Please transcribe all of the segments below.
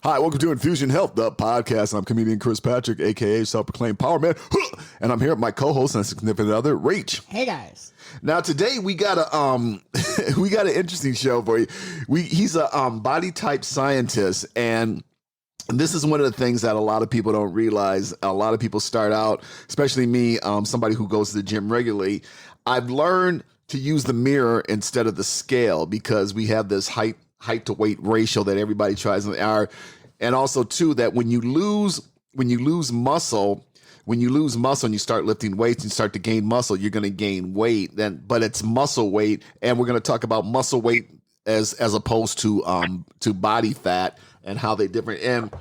Hi, welcome to Infusion Health, the podcast. I'm comedian Chris Patrick, aka self-proclaimed power man, and I'm here with my co-host and significant other, Rach. Hey guys. Now today we got a we got an interesting show for you. He's a body type scientist, and this is one of the things that a lot of people don't realize. A lot of people start out, especially me, somebody who goes to the gym regularly. I've learned to use the mirror instead of the scale because we have this height to weight ratio that everybody tries in the hour. And also too, that when you lose muscle and you start lifting weights and start to gain muscle, you're going to gain weight but it's muscle weight. And we're going to talk about muscle weight as opposed to body fat and how they different. And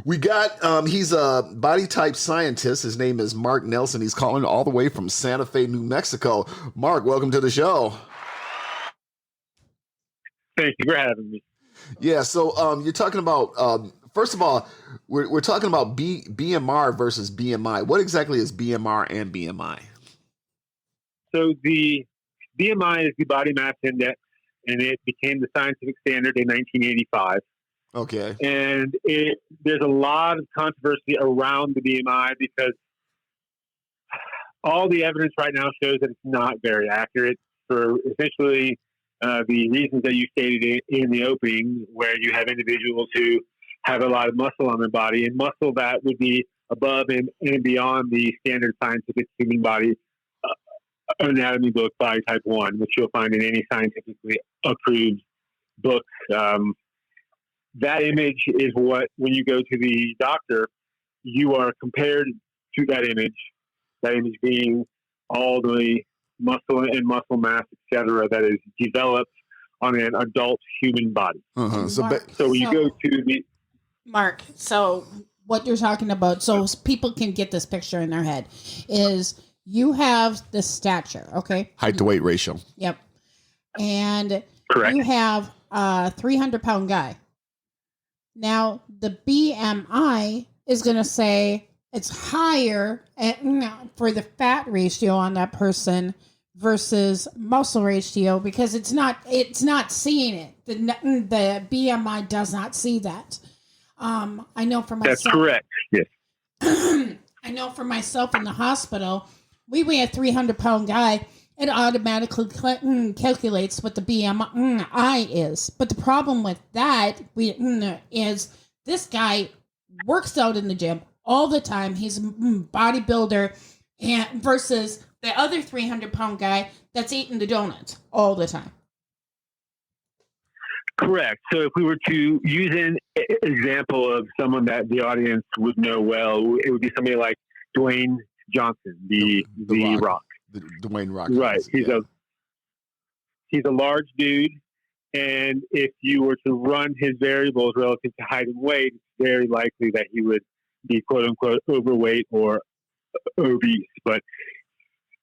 we got, he's a body type scientist. His name is Marc Nelson. He's calling all the way from Santa Fe, New Mexico. Marc, welcome to the show. Thank you for having me. Yeah. So, you're talking about, first of all, we're talking about BMR versus BMI. What exactly is BMR and BMI? So the BMI is the body mass index, and it became the scientific standard in 1985. Okay. And there's a lot of controversy around the BMI because all the evidence right now shows that it's not very accurate for essentially the reasons that you stated in the opening, where you have individuals who have a lot of muscle on their body, and muscle that would be above and beyond the standard scientific human body anatomy book, Body Type 1, which you'll find in any scientifically approved book. That image is what, when you go to the doctor, you are compared to that image being all the muscle and muscle mass, etc., that is developed on an adult human body. Uh-huh. So when you go to the... Marc, so what you're talking about, so people can get this picture in their head, is you have the stature, okay? Height to weight ratio. Yep. And Correct. You have a 300-pound guy. Now, the BMI is going to say it's higher for the fat ratio on that person versus muscle ratio because it's not seeing it. The BMI does not see that. I know for myself. That's correct. Yes. I know for myself in the hospital, we weigh a 300-pound guy. It automatically calculates what the BMI is. But the problem with that is this guy works out in the gym all the time. He's a bodybuilder, and versus the other 300-pound guy that's eating the donuts all the time. Correct. So if we were to use an example of someone that the audience would know well, it would be somebody like Dwayne Johnson, the Rock. Dwayne Rock. Right. He's a large dude, and if you were to run his variables relative to height and weight, it's very likely that he would be quote unquote overweight or obese. But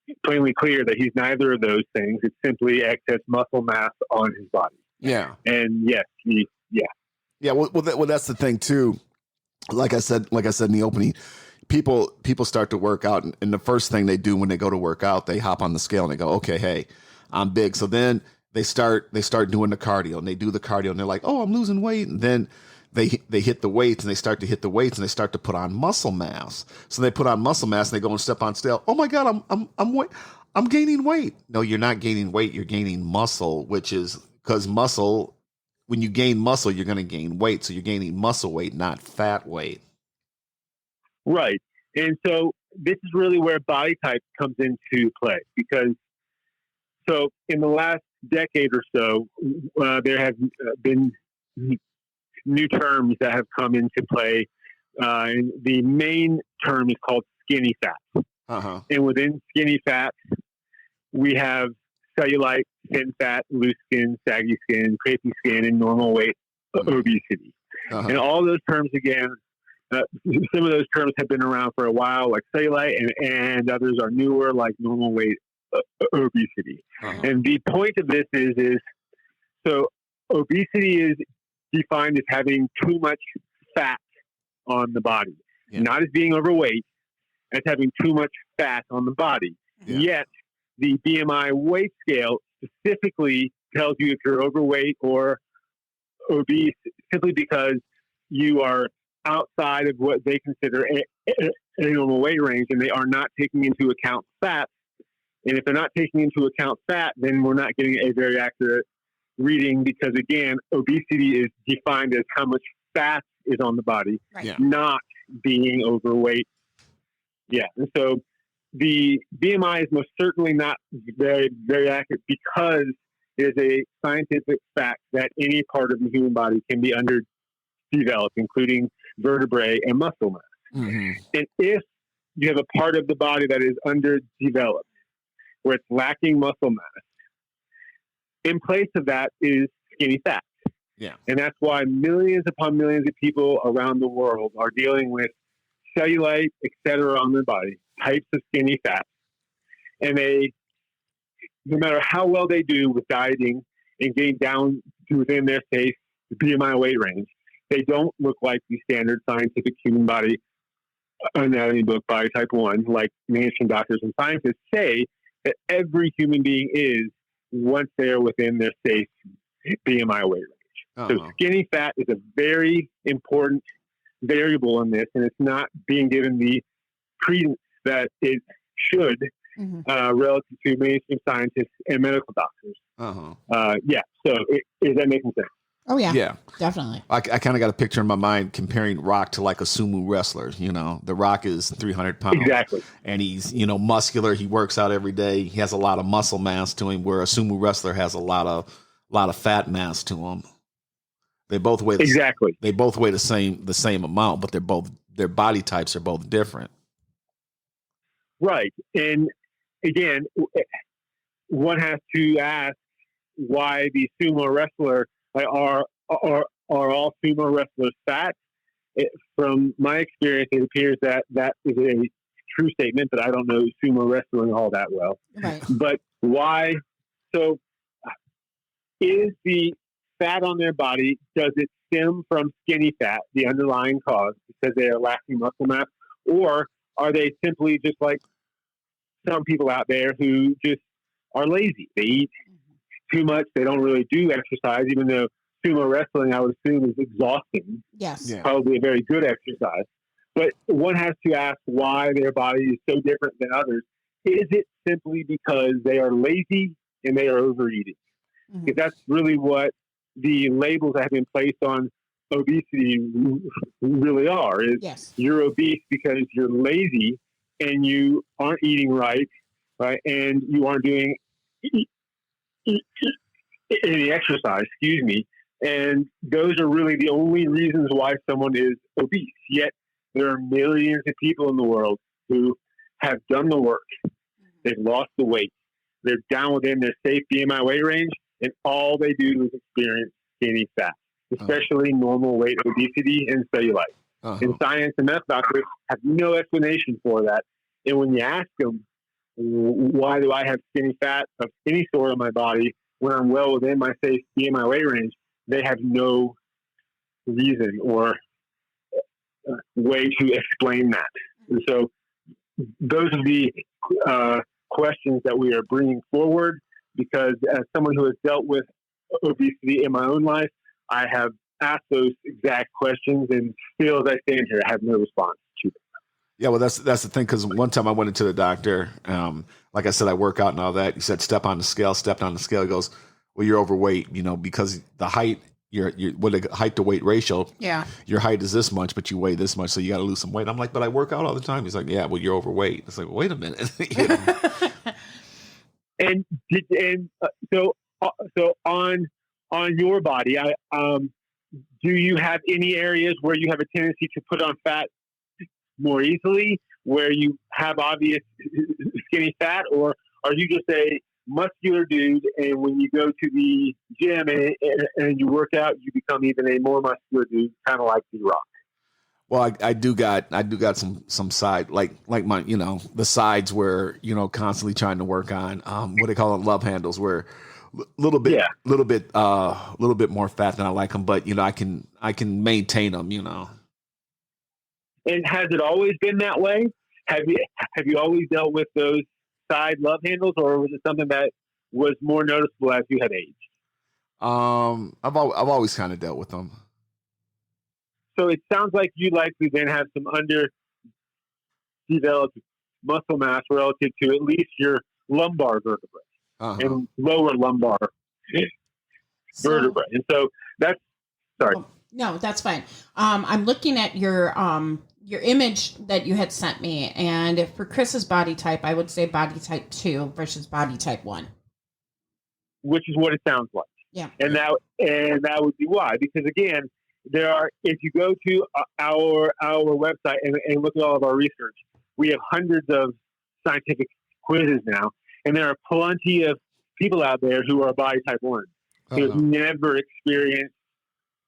it's plainly clear that he's neither of those things. It's simply excess muscle mass on his body. Yeah. And yes, Yeah. Well, that's the thing too. Like I said in the opening, people start to work out, and the first thing they do when they go to work out, they hop on the scale and they go, okay, hey, I'm big. So then they start doing the cardio, and they do the cardio, and they're like, oh, I'm losing weight. And then they hit the weights, and they start to hit the weights, and they start to put on muscle mass. So they put on muscle mass, and they go and step on scale. Oh my God, I'm gaining weight. No, you're not gaining weight. You're gaining muscle, which is because muscle, when you gain muscle, you're going to gain weight. So you're gaining muscle weight, not fat weight. Right. And so this is really where body type comes into play, because so in the last decade or so, there have been new terms that have come into play. And the main term is called skinny fat. Uh-huh. And within skinny fat, we have cellulite, thin fat, loose skin, saggy skin, crepey skin, and normal weight obesity. Uh-huh. And all those terms, again, some of those terms have been around for a while, like cellulite, and others are newer, like normal weight obesity. Uh-huh. And the point of this is so obesity is defined as having too much fat on the body, not as being overweight, as having too much fat on the body. Yeah. Yet the BMI weight scale specifically tells you if you're overweight or obese simply because you are outside of what they consider a normal weight range, and they are not taking into account fat. And if they're not taking into account fat, then we're not getting a very accurate reading, because again, obesity is defined as how much fat is on the body, not being overweight. Yeah. And so the BMI is most certainly not very, very accurate, because it is a scientific fact that any part of the human body can be underdeveloped, including vertebrae and muscle mass. Mm-hmm. And if you have a part of the body that is underdeveloped, where it's lacking muscle mass, in place of that is skinny fat. Yeah. And that's why millions upon millions of people around the world are dealing with cellulite, et cetera, on their body, types of skinny fat. And they, no matter how well they do with dieting and getting down to within their safe BMI weight range, they don't look like the standard scientific human body anatomy book, Body Type 1, like mainstream doctors and scientists say that every human being is once they're within their safe BMI weight range. So skinny fat is a very important variable in this, and it's not being given the credence that it should relative to mainstream scientists and medical doctors. Yeah. So is that making sense? Oh, yeah. Yeah. Definitely. I kind of got a picture in my mind comparing Rock to like a sumo wrestler. You know, The Rock is 300 pounds. Exactly. And he's, you know, muscular. He works out every day. He has a lot of muscle mass to him, where a sumo wrestler has a lot of fat mass to him. They both weigh They both weigh the same amount, but their body types are both different. Right. And again, one has to ask why the sumo wrestler are all sumo wrestlers fat? From my experience, it appears that is a true statement, but I don't know sumo wrestling all that well. Right. But why? So is the fat on their body, does it stem from skinny fat, the underlying cause, because they are lacking muscle mass? Or are they simply just like some people out there who just are lazy? They eat too much. They don't really do exercise, even though sumo wrestling, I would assume, is exhausting. Yes. Yeah. Probably a very good exercise. But one has to ask why their body is so different than others. Is it simply because they are lazy and they are overeating? Because that's really what the labels that have been placed on obesity really are. Is you're obese because you're lazy and you aren't eating right, and you aren't doing any exercise, and those are really the only reasons why someone is obese. Yet there are millions of people in the world who have done the work. They've lost the weight. They're down within their safe BMI weight range, and all they do is experience skinny fat, especially normal weight obesity and cellulite. And science and medical doctors have no explanation for that. And when you ask them, why do I have skinny fat of any sort on my body when I'm well within my safe BMI weight range, they have no reason or way to explain that. And so those are the questions that we are bringing forward, because as someone who has dealt with obesity in my own life, I have asked those exact questions, and still as I stand here, I have no response to them. Yeah, well, that's the thing, because one time I went into the doctor, like I said, I work out and all that. He said, stepped on the scale. He goes, well, you're overweight, because the height, with the height to weight ratio, your height is this much, but you weigh this much, so you got to lose some weight. I'm like, but I work out all the time. He's like, yeah, well, you're overweight. It's like, well, wait a minute. So on your body, do you have any areas where you have a tendency to put on fat more easily, where you have obvious skinny fat, or are you just a muscular dude, and when you go to the gym and you work out, you become even a more muscular dude, kind of like the Rock? Well, I do got some side, like my, the sides where, constantly trying to work on, what they call them, love handles, where little bit more fat than I like them, but I can maintain them, And has it always been that way? Have you always dealt with those side love handles, or was it something that was more noticeable as you had aged? I've always kind of dealt with them. So it sounds like you likely then have some underdeveloped muscle mass relative to at least your lumbar vertebrae and lower lumbar vertebrae. And so that's, sorry. Oh, no, that's fine. I'm looking at your image that you had sent me, and for Chris's body type, I would say body type 2 versus body type 1. Which is what it sounds like. Yeah. And that would be why. Because again, if you go to our website and look at all of our research, we have hundreds of scientific quizzes now, and there are plenty of people out there who are body type 1 who have never experienced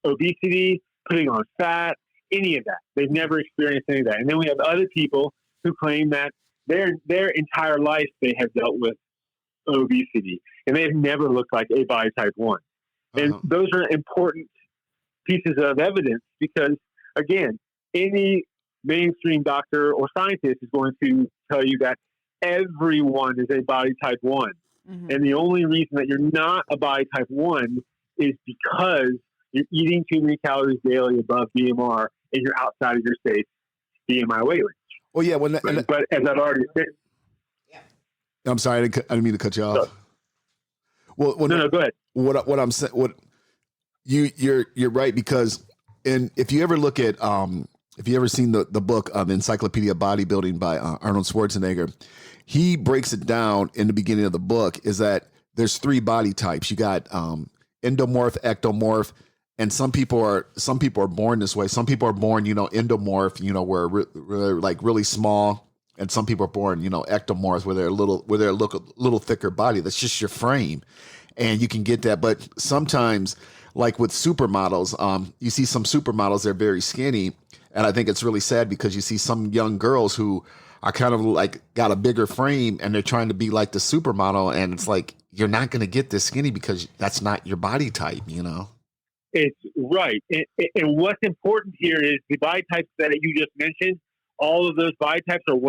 obesity, putting on fat, any of that. They've never experienced any of that. And then we have other people who claim that their entire life they have dealt with obesity, and they've never looked like a body type 1. And those are important pieces of evidence because, again, any mainstream doctor or scientist is going to tell you that everyone is a body type 1. And the only reason that you're not a body type 1 is because you're eating too many calories daily above BMR and you're outside of your safe BMI weight range. Well, yeah. But as I've already said, I'm sorry, I didn't mean to cut you off. Well, no, go ahead. What I'm saying, you're right, because if you ever look at if you ever seen the book Encyclopedia of Bodybuilding by Arnold Schwarzenegger, he breaks it down in the beginning of the book is that there's 3 body types. You got endomorph, ectomorph, and some people are born this way. Some people are born, endomorph, where they're like really small. And some people are born, ectomorphs, where they're a little thicker body. That's just your frame, and you can get that. But sometimes, like with supermodels, you see some supermodels, they're very skinny, and I think it's really sad because you see some young girls who are kind of like got a bigger frame, and they're trying to be like the supermodel, and it's like you're not going to get this skinny because that's not your body type, It's right, and what's important here is the body types that you just mentioned. All of those body types are 100%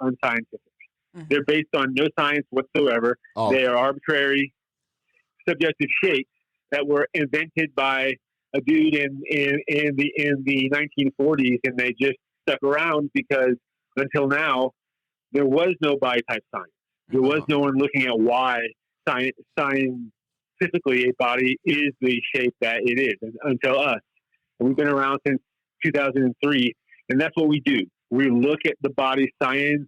unscientific. They're based on no science whatsoever. They are arbitrary, subjective shapes that were invented by a dude in the 1940s, and they just stuck around because until now there was no body type science. There was no one looking at why scientifically a body is the shape that it is until us. And we've been around since 2003. And that's what we do. We look at the body scientifically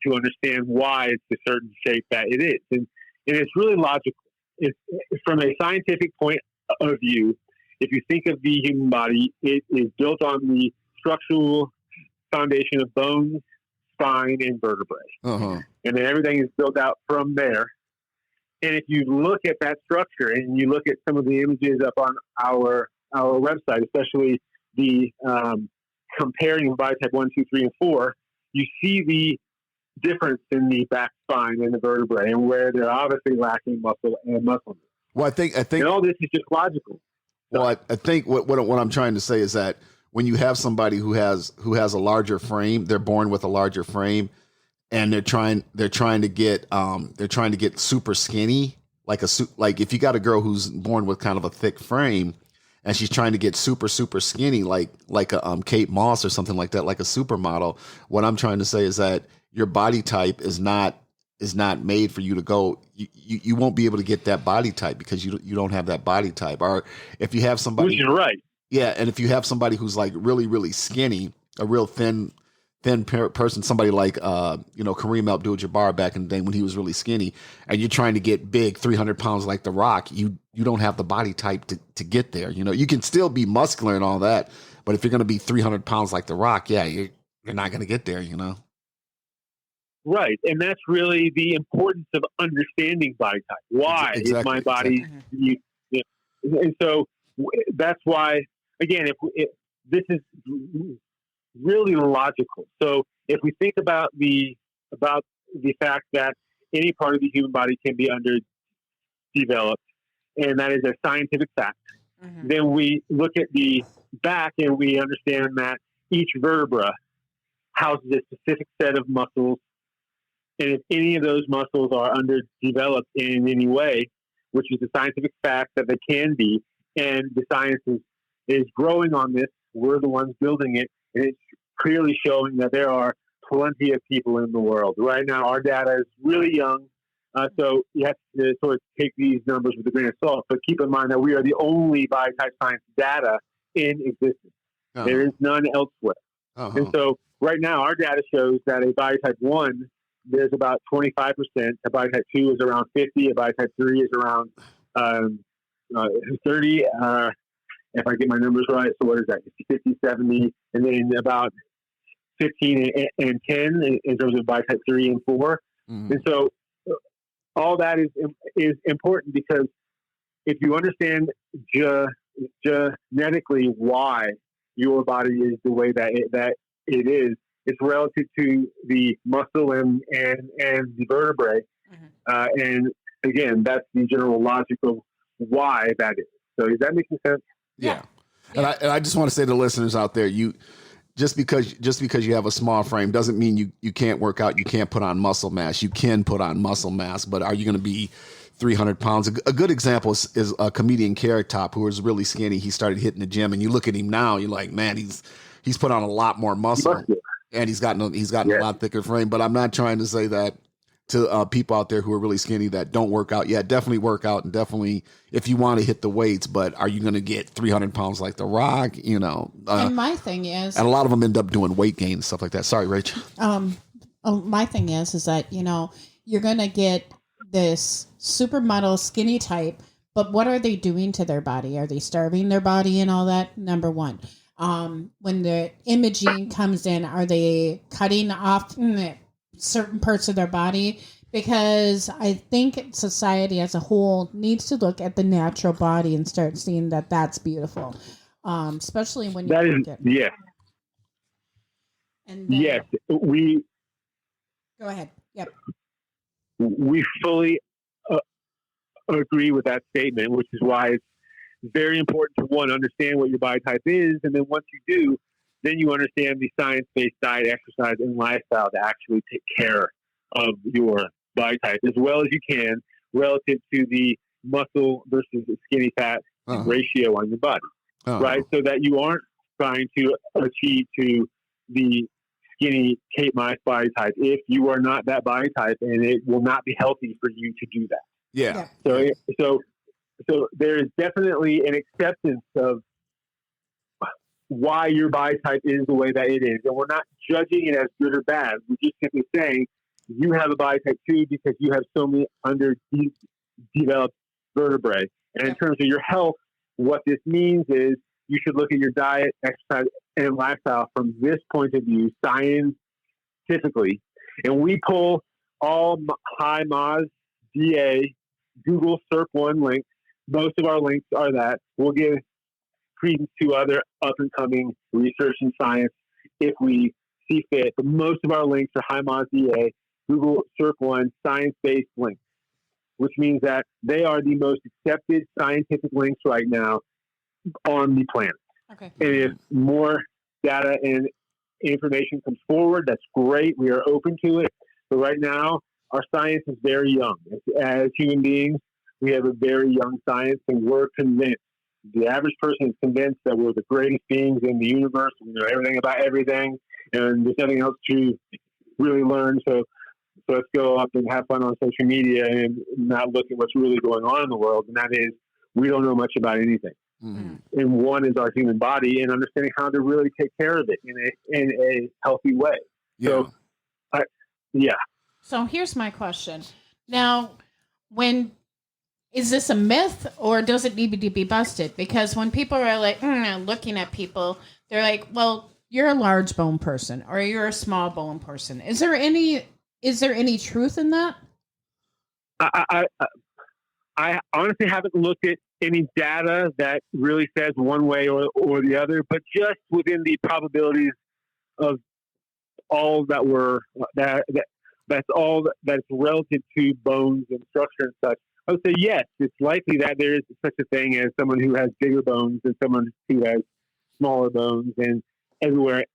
to understand why it's the certain shape that it is. And it's really logical. From a scientific point of view, if you think of the human body, it is built on the structural foundation of bones, spine, and vertebrae. And then everything is built out from there. And if you look at that structure and you look at some of the images up on our website, especially the comparing body type 1, 2, 3, and 4, you see the difference in the back spine and the vertebrae and where they're obviously lacking muscle and muscle. Well, I think, and all this is just logical. Well, I think what I'm trying to say is that when you have somebody who has a larger frame, they're born with a larger frame, and they're trying to get super skinny, like if you got a girl who's born with kind of a thick frame, and she's trying to get super skinny, like a Kate Moss or something like that, like a supermodel. What I'm trying to say is that your body type is not made for you to go. You won't be able to get that body type because you don't have that body type. Or if you have somebody, which is right, yeah, and if you have somebody who's like really skinny, a real thin person, somebody like Kareem Abdul-Jabbar back in the day when he was really skinny, and you're trying to get big, 300 pounds like The Rock, you don't have the body type to get there. You can still be muscular and all that, but if you're going to be 300 pounds like The Rock, yeah, you're not going to get there. Right, and that's really the importance of understanding body type. Why is my body? And so that's why, again, if this is really logical. So if we think about the fact that any part of the human body can be underdeveloped, and that is a scientific fact, then we look at the back and we understand that each vertebra houses a specific set of muscles, and if any of those muscles are underdeveloped in any way, which is a scientific fact that they can be, and the science is is growing on this. We're the ones building it, and it's clearly showing that there are plenty of people in the world. Right now, our data is really young, so you have to sort of take these numbers with a grain of salt, but keep in mind that we are the only body type science data in existence. Uh-huh. There is none elsewhere. Uh-huh. And so right now, our data shows that a body type 1, there's about 25%. A body type 2 is around 50. A body type 3 is around 30. If I get my numbers right, so what is that? 50, 70, and then about 15 and 10 in terms of body type 3 and 4. Mm-hmm. And so all that is important, because if you understand genetically why your body is the way that it is, it's relative to the muscle and the vertebrae. Mm-hmm. And again, that's the general logic of why that is. So is that making sense? Yeah. And I just want to say to the listeners out there, just because you have a small frame doesn't mean you can't work out. You can't put on muscle mass. You can put on muscle mass, but are you going to be 300 pounds? A good example is a comedian Carrot Top, who was really skinny. He started hitting the gym, and you look at him now, you're like, man, he's put on a lot more muscle, and he's gotten a lot thicker frame. But I'm not trying to say that to people out there who are really skinny that don't work out. Yeah, definitely work out, and definitely if you want to hit the weights, but are you going to get 300 pounds like The Rock? And my thing is, and a lot of them end up doing weight gain and stuff like that. Sorry, Rachel. My thing is that, you're going to get this supermodel skinny type, but what are they doing to their body? Are they starving their body and all that? Number one. When the imaging comes in, are they cutting off certain parts of their body? Because I think society as a whole needs to look at the natural body and start seeing that that's beautiful. Especially when you look at it. Yes. And then, yes, we go ahead. Yep. We fully agree with that statement, which is why it's very important to, one, understand what your body type is, and then once you do, then you understand the science-based diet, exercise, and lifestyle to actually take care of your body type as well as you can relative to the muscle versus skinny fat ratio on your body, right? So that you aren't trying to achieve to the skinny Kate Mice body type if you are not that body type, and it will not be healthy for you to do that. Yeah. So there is definitely an acceptance of why your body type is the way that it is. And we're not judging it as good or bad. We're just simply saying you have a body type 2 because you have so many underdeveloped vertebrae. And in terms of your health, what this means is you should look at your diet, exercise, and lifestyle from this point of view, scientifically. And we pull all high Moz, DA, Google SERP1 links. Most of our links are that. We'll give credence to other up-and-coming research and science if we see fit. But most of our links are high Moz, DA, Google SERP1, science-based links, which means that they are the most accepted scientific links right now on the planet. Okay. And if more data and information comes forward, that's great. We are open to it. But right now, our science is very young. As human beings, we have a very young science, and we're convinced. The average person is convinced that we're the greatest beings in the universe. We know everything about everything, and there's nothing else to really learn. So let's go up and have fun on social media and not look at what's really going on in the world. And that is, we don't know much about anything. Mm-hmm. And one is our human body and understanding how to really take care of it in a healthy way. Yeah. So, So here's my question. Now, is this a myth or does it need to be busted? Because when people are like looking at people, they're like, well, you're a large bone person or you're a small bone person. Is there any truth in that? I honestly haven't looked at any data that really says one way or the other, but just within the probabilities of all that's all that's relative to bones and structure and such. I would say yes, it's likely that there is such a thing as someone who has bigger bones and someone who has smaller bones and everywhere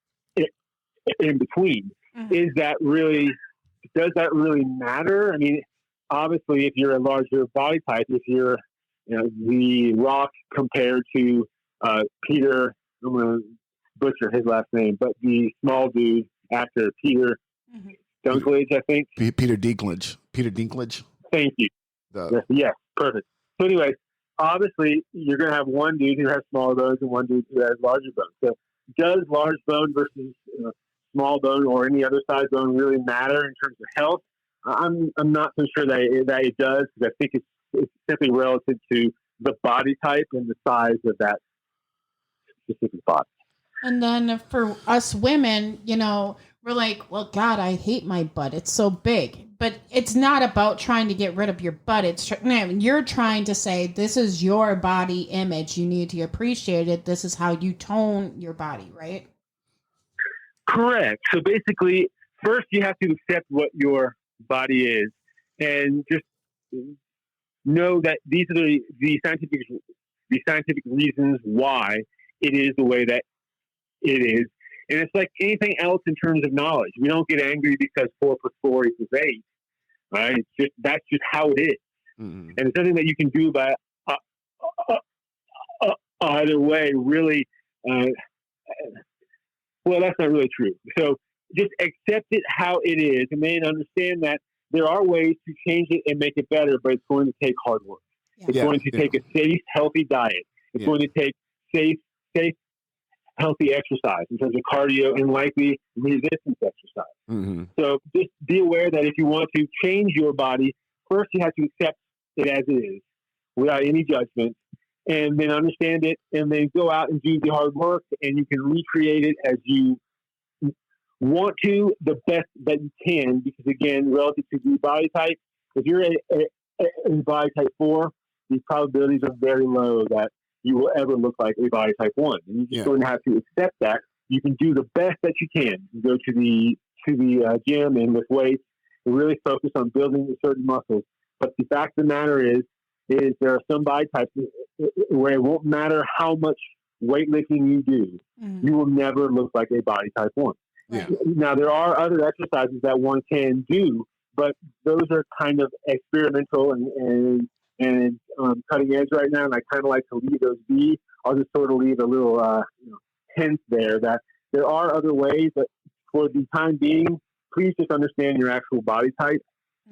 in between. Mm-hmm. Does that really matter? I mean, obviously, if you're a larger body type, if you're the Rock compared to Peter, I'm going to butcher his last name, but the small dude, actor, Peter Dinklage, I think. Peter Dinklage. Thank you. Yes, perfect. So anyway, obviously, you're going to have one dude who has smaller bones and one dude who has larger bones. So does large bone versus small bone or any other size bone really matter in terms of health? I'm not so sure that it does, because I think it's simply relative to the body type and the size of that specific body. And then for us women, we're like, well, God, I hate my butt. It's so big. But it's not about trying to get rid of your butt. You're trying to say, this is your body image. You need to appreciate it. This is how you tone your body, right? Correct. So basically, first you have to accept what your body is, and just know that these are the scientific reasons why it is the way that it is. And it's like anything else in terms of knowledge. We don't get angry because 4 + 4 = 8. Right? That's just how it is. Mm-hmm. And it's something that you can do by either way. Really, well, that's not really true. So just accept it how it is, and then understand that there are ways to change it and make it better, but it's going to take hard work. Yeah. It's going to take a safe, healthy diet. It's going to take safe, healthy exercise in terms of cardio and likely resistance exercise. Mm-hmm. So just be aware that if you want to change your body, first you have to accept it as it is without any judgment, and then understand it, and then go out and do the hard work, and you can recreate it as you want to, the best that you can, because again, relative to the body type, if you're a body type 4, the probabilities are very low that you will ever look like a body type 1. And you're just going to have to accept that. You can do the best that you can. You go to the gym and with weights and really focus on building certain muscles. But the fact of the matter is there are some body types where it won't matter how much weightlifting you do, you will never look like a body type 1. Yeah. Now, there are other exercises that one can do, but those are kind of experimental and cutting edge right now, and I kind of like to leave those be. I'll just sort of leave a little hint there that there are other ways, but for the time being, please just understand your actual body type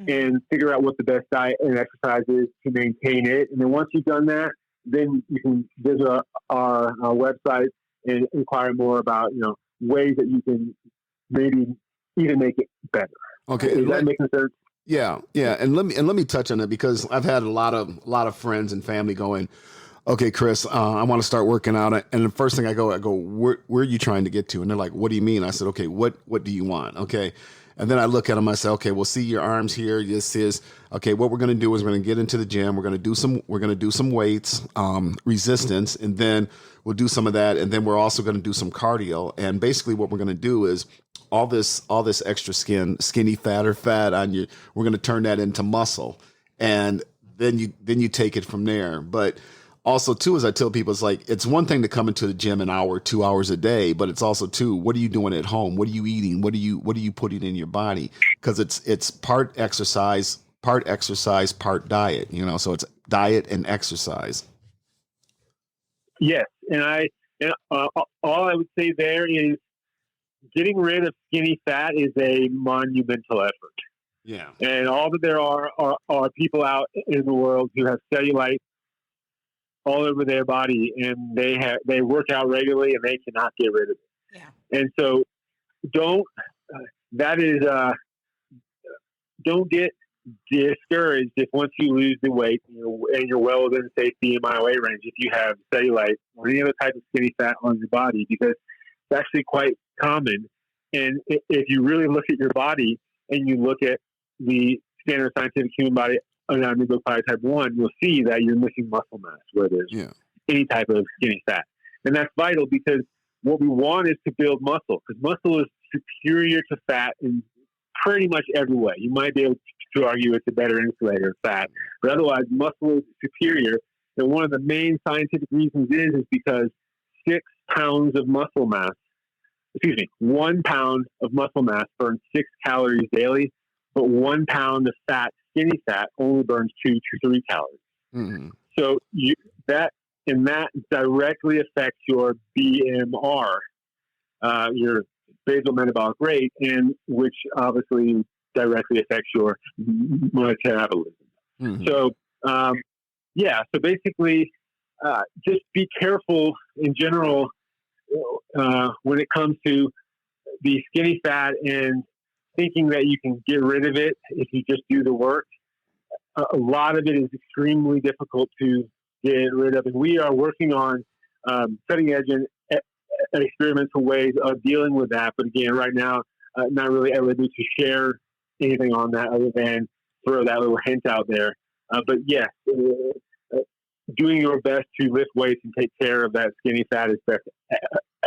and figure out what the best diet and exercise is to maintain it. And then once you've done that, then you can visit our website and inquire more about ways that you can maybe even make it better. Okay, is that making sense? Yeah, and let me touch on it, because I've had a lot of friends and family going, okay, Cris, I want to start working out, and the first thing I go, where are you trying to get to? And they're like, what do you mean? I said, okay, what do you want? Okay, and then I look at them, I say, okay, we'll see your arms here. This is okay. What we're going to do is we're going to get into the gym. We're going to do some weights, resistance, and then we'll do some of that, and then we're also going to do some cardio. And basically, what we're going to do is all this extra skinny fat or fat on you, we're going to turn that into muscle, and then you take it from there. But also too, as I tell people, it's like, it's one thing to come into the gym an hour, 2 hours a day, but it's also too, what are you doing at home? What are you eating? What are you putting in your body? Because it's part exercise, part diet. So it's diet and exercise. Yes, and all I would say there is, getting rid of skinny fat is a monumental effort. Yeah. And all that there are people out in the world who have cellulite all over their body, and they work out regularly and they cannot get rid of it. Yeah. And so don't get discouraged if once you lose the weight, and you're well within safe BMI weight range, if you have cellulite or any other type of skinny fat on your body, because it's actually quite common. And if you really look at your body and you look at the standard scientific human body anatomy book body type 1, you'll see that you're missing muscle mass where there's any type of skinny fat. And that's vital, because what we want is to build muscle, because muscle is superior to fat in pretty much every way. You might be able to argue it's a better insulator of fat, but otherwise muscle is superior. And one of the main scientific reasons is because 1 pound of muscle mass burns 6 calories daily, but 1 pound of skinny fat, only burns 2 to 3 calories. Mm-hmm. So that and that directly affects your BMR, your basal metabolic rate, and which obviously directly affects your metabolism. Mm-hmm. So, so basically, just be careful in general when it comes to the skinny fat and thinking that you can get rid of it if you just do the work. A lot of it is extremely difficult to get rid of, and we are working on cutting edge and experimental ways of dealing with that. But again, right now, not really able to share anything on that other than throw that little hint out there. But yes, doing your best to lift weights and take care of that skinny fat as best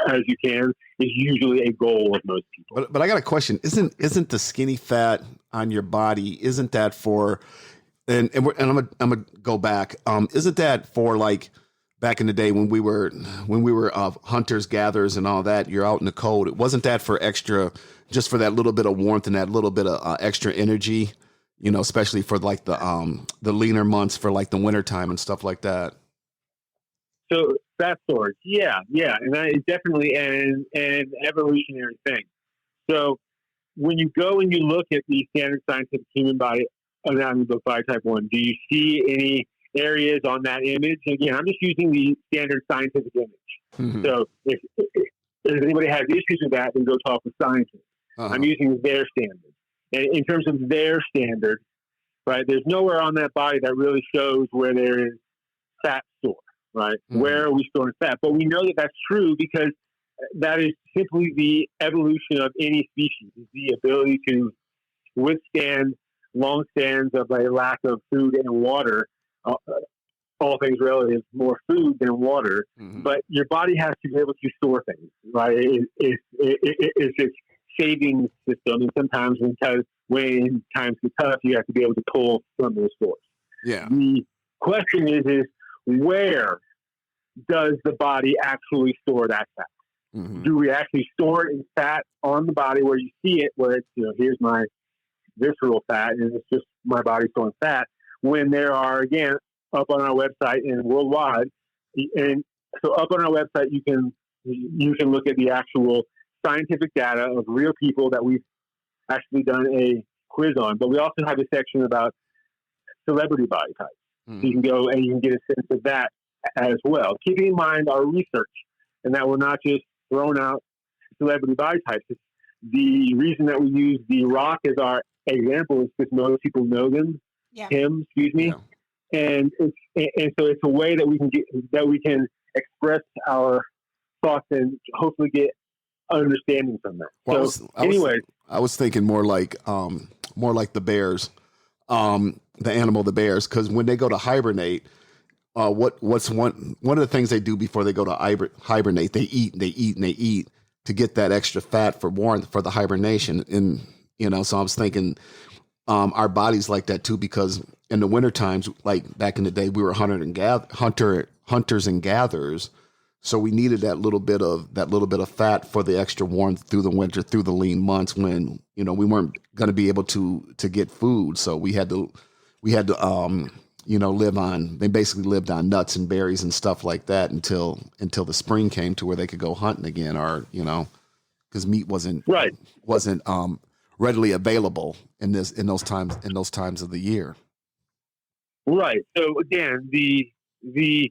as you can is usually a goal of most people. But I got a question. Isn't the skinny fat on your body, isn't that for, and I'm gonna go back. Isn't that for like back in the day when we were hunters, gatherers and all that, you're out in the cold. Wasn't that for extra, just for that little bit of warmth and that little bit of extra energy, especially for like the leaner months for like the winter time and stuff like that? So fat storage. Yeah. And that is definitely an evolutionary thing. So when you go and you look at the standard scientific human body anatomy book by type 1, do you see any areas on that image? Again, I'm just using the standard scientific image. Mm-hmm. So if anybody has issues with that, then go talk with scientists. Uh-huh. I'm using their standard. And in terms of their standard, right, there's nowhere on that body that really shows where there is fat stored, right? Mm-hmm. Where are we storing fat? But we know that that's true because that is simply the evolution of any species, is the ability to withstand long stands of a lack of food and water. All things relative, more food than water, mm-hmm. But your body has to be able to store things, right? It's its saving system, and sometimes when times get tough, you have to be able to pull from those stores. Yeah. The question is where does the body actually store that fat? Mm-hmm. Do we actually store it in fat on the body where you see it, where it's, here's my visceral fat, and it's just my body storing fat? When there are, again, up on our website and worldwide, and so up on our website you can look at the actual scientific data of real people that we've actually done a quiz on. But we also have a section about celebrity body types. Mm. So you can go and you can get a sense of that as well. Keeping in mind our research, and that we're not just throwing out celebrity body types. It's the reason that we use The Rock as our example is because most people know them. Yeah. Him, excuse me. Yeah. And so it's a way that we can express our thoughts and hopefully get understanding from that. Well, so anyway, I was thinking more like the bears, the animal, the bears, because when they go to hibernate, what's one of the things they do before they go to hibernate, they eat to get that extra fat for warmth for the hibernation. And so I was thinking our bodies like that too, because in the winter times, like back in the day, we were hunters and gatherers. So we needed that little bit of fat for the extra warmth through the winter, through the lean months when, we weren't going to be able to get food. So we had to they basically lived on nuts and berries and stuff like that until the spring came to where they could go hunting again, or, because meat wasn't readily available in those times of the year. Right. So again, the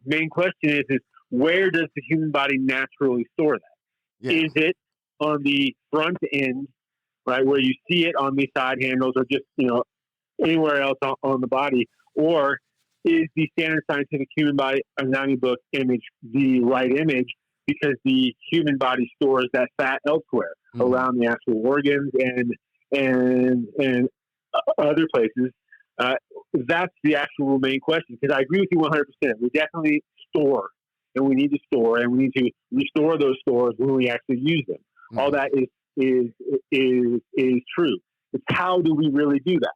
main question is where does the human body naturally store that? Yeah. Is it on the front end, right, where you see it on the side handles, or just anywhere else on the body, or is the standard scientific human body anatomy book image the right image because the human body stores that fat elsewhere around the actual organs and other places? That's the actual main question, because I agree with you 100%. We definitely store, and we need to store, and we need to restore those stores when we actually use them. Mm-hmm. All that is true. It's how do we really do that?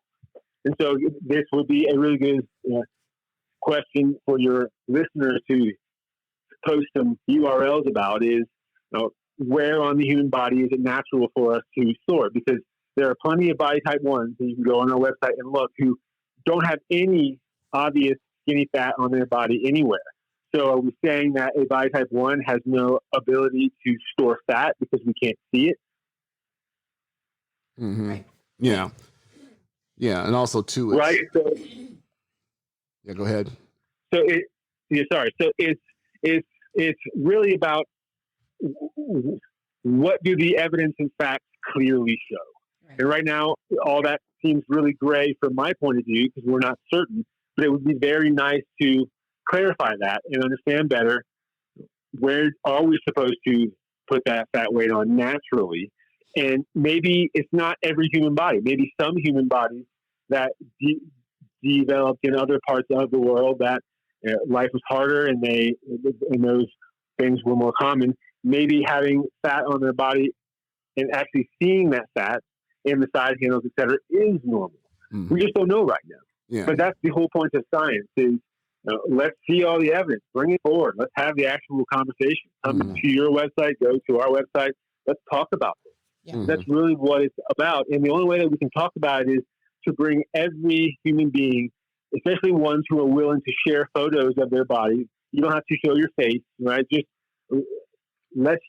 And so this would be a really good question for your listeners to post some URLs about is, where on the human body is it natural for us to store? Because there are plenty of body type 1s, and you can go on our website and look, who don't have any obvious skinny fat on their body anywhere. So are we saying that a body type 1 has no ability to store fat because we can't see it? Mm-hmm. Right. Yeah. Yeah. And also too, Right. So, yeah, go ahead. So it's really about what do the evidence and facts clearly show. Right. And right now, all that seems really gray from my point of view because we're not certain, but it would be very nice to clarify that and understand better where are we supposed to put that fat weight on naturally. And maybe it's not every human body. Maybe some human bodies that developed in other parts of the world that life was harder and those things were more common. Maybe having fat on their body and actually seeing that fat in the side handles, et cetera, is normal. Mm-hmm. We just don't know right now. Yeah. But that's the whole point of science is let's see all the evidence, bring it forward. Let's have the actual conversation. Come to your website, go to our website. Let's talk about this. Yeah. Mm-hmm. That's really what it's about. And the only way that we can talk about it is to bring every human being, especially ones who are willing to share photos of their bodies. You don't have to show your face, right? Just let's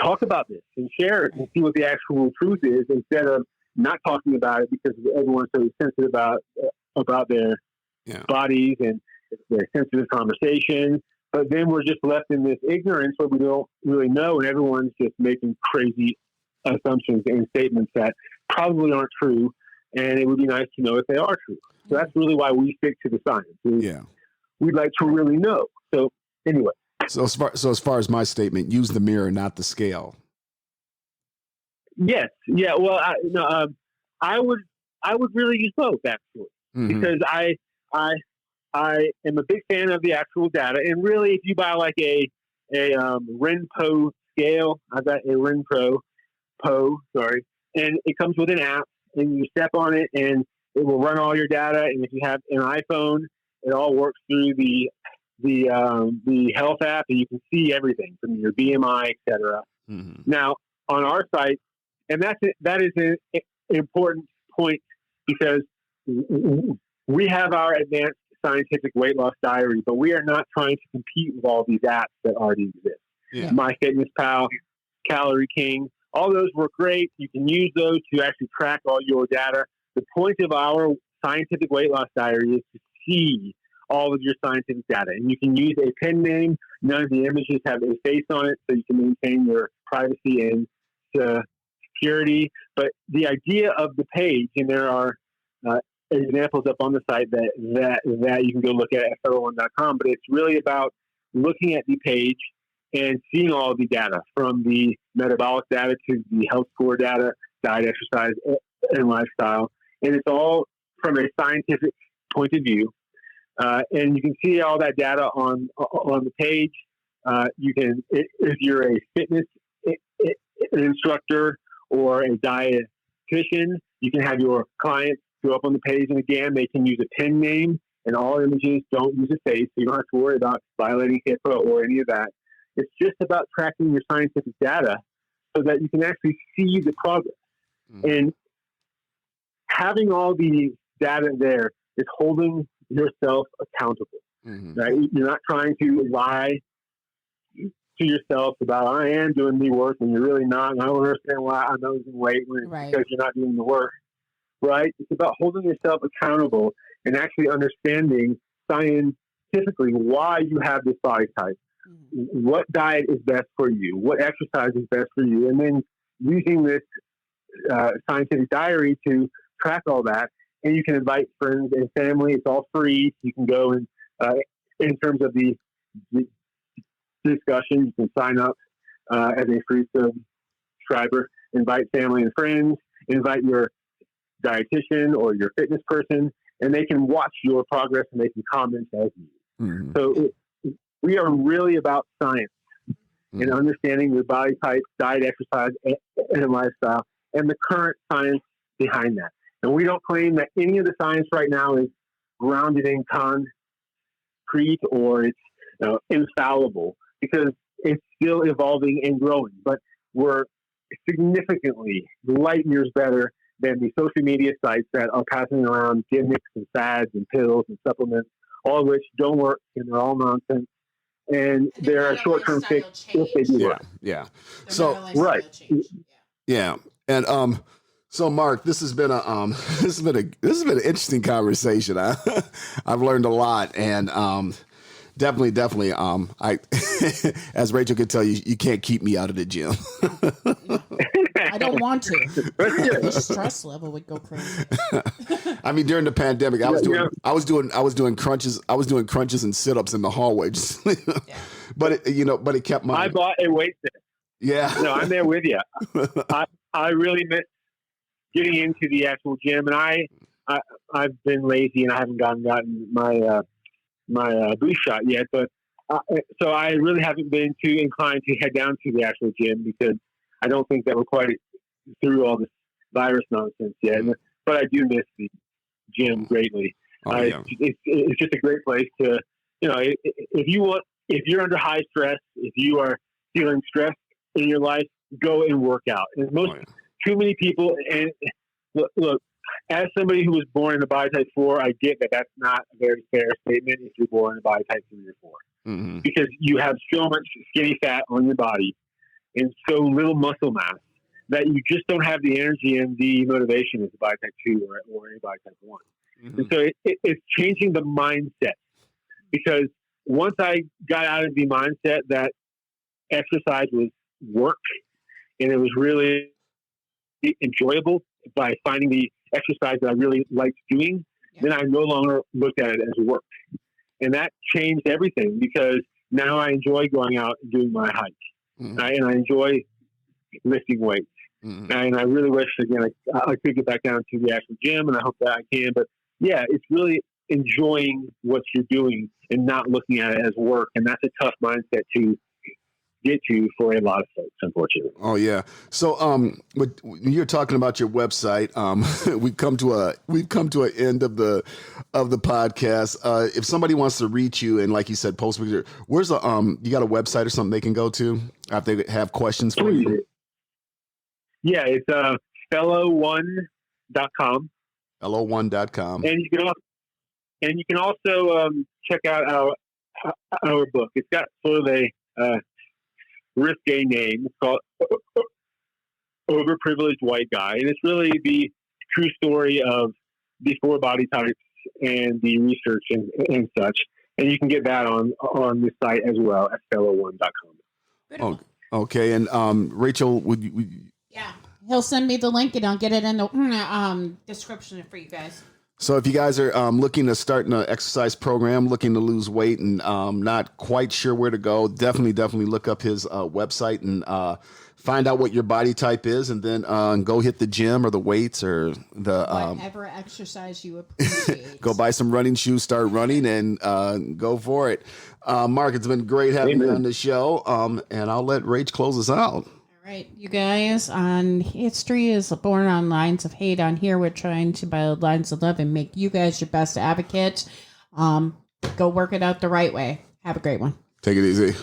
talk about this and share it and see what the actual truth is instead of not talking about it because everyone's so sensitive about their bodies and their sensitive conversation. But then we're just left in this ignorance where we don't really know, and everyone's just making crazy assumptions and statements that probably aren't true. And it would be nice to know if they are true. So that's really why we stick to the science. Yeah. We'd like to really know. So anyway. So as far as my statement, use the mirror, not the scale. Yes. Yeah. Well, I would really use both actually, because I am a big fan of the actual data. And really, if you buy like a Renpro scale, I've got a Renpro, and it comes with an app, and you step on it, and it will run all your data. And if you have an iPhone, it all works through the health app, and you can see everything from your BMI, etc. Now on our site, and that is an important point because we have our advanced scientific weight loss diary, but we are not trying to compete with all these apps that already exist. Yeah. MyFitnessPal, Calorie King, all those work great. You can use those to actually track all your data. The point of our scientific weight loss diary is to see all of your scientific data. And you can use a pen name. None of the images have a face on it, so you can maintain your privacy and security. But the idea of the page, and there are examples up on the site that you can go look at federal1.com, but it's really about looking at the page and seeing all the data, from the metabolic data to the health score data, diet, exercise, and lifestyle. And it's all from a scientific point of view. And you can see all that data on the page. You can, if you're a fitness instructor or a dietitian, you can have your clients go up on the page, and again, they can use a pen name, and all images don't use a face, so you don't have to worry about violating HIPAA or any of that. It's just about tracking your scientific data so that you can actually see the progress. And having all the data there is holding yourself accountable. Right? You're not trying to lie to yourself about, I am doing the work, and you're really not, and I don't understand why I'm losing weight because you're not doing the work. Right? It's about holding yourself accountable and actually understanding scientifically why you have this body type. What diet is best for you? What exercise is best for you? And then using this scientific diary to track all that. And you can invite friends and family. It's all free. You can go and in terms of the discussion, you can sign up as a free subscriber, invite family and friends, invite your dietitian or your fitness person, and they can watch your progress and they can comment as you. So we are really about science and understanding your body type, diet, exercise, and lifestyle, and the current science behind that. And we don't claim that any of the science right now is grounded in concrete or it's infallible, because it's still evolving and growing. But we're significantly light years better than the social media sites that are passing around gimmicks and fads and pills and supplements, all of which don't work and they're all nonsense. and they're a short-term fix if they do work. Yeah. Their So metabolism right. will change. yeah, and so Marc, this has been an interesting conversation. I've learned a lot, and definitely I as Rachel could tell you, you can't keep me out of the gym. I don't want to. The stress level would go crazy. I mean, during the pandemic, I was doing crunches and sit-ups in the hallway. But it kept my. I bought a weight set. Yeah. No, I'm there with you. I really miss getting into the actual gym, and I've been lazy and I haven't gotten my boost shot yet. But so I really haven't been too inclined to head down to the actual gym because I don't think that we're quite through all this virus nonsense yet. But I do miss the gym greatly. It's just a great place to, if you're under high stress, if you are feeling stressed in your life, go and work out. And too many people, and look, as somebody who was born in a body type 4, I get that that's not a very fair statement if you're born in a body type 3 or 4. Mm-hmm. Because you have so much skinny fat on your body and so little muscle mass that you just don't have the energy and the motivation as a body type 2 or any body type 1. Mm-hmm. And so it's changing the mindset, because once I got out of the mindset that exercise was work and it was really enjoyable by finding the exercise that I really liked doing, then I no longer looked at it as work. And that changed everything, because now I enjoy going out and doing my hike. Mm-hmm. And I enjoy lifting weights. Mm-hmm. And I really wish, again, I could get back down to the actual gym, and I hope that I can. But yeah, it's really enjoying what you're doing and not looking at it as work. And that's a tough mindset to get to for a lot of folks, unfortunately. Oh yeah. So when you're talking about your website, we've come to an end of the podcast. If somebody wants to reach you and, like you said, post picture, where's you got a website or something they can go to if they have questions for you? Yeah, it's fellow1.com. Fellow1.com. And you can also check out our book. It's got sort of a risque name. It's called Overprivileged White Guy, and it's really the true story of the 4 body types and the research and such. And you can get that on the site as well at fellow1.com. Oh, okay. And Rachel, would you? Yeah, he'll send me the link and I'll get it in the description for you guys. So if you guys are looking to start an exercise program, looking to lose weight, and not quite sure where to go, definitely look up his website and find out what your body type is, and then go hit the gym or the weights or the whatever exercise you appreciate. Go buy some running shoes, start running, and go for it. Marc, it's been great having you on the show, and I'll let Rach close us out. Right, you guys, on history is born on lines of hate. On here, we're trying to build lines of love and make you guys your best advocates. Go work it out the right way. Have a great one. Take it easy.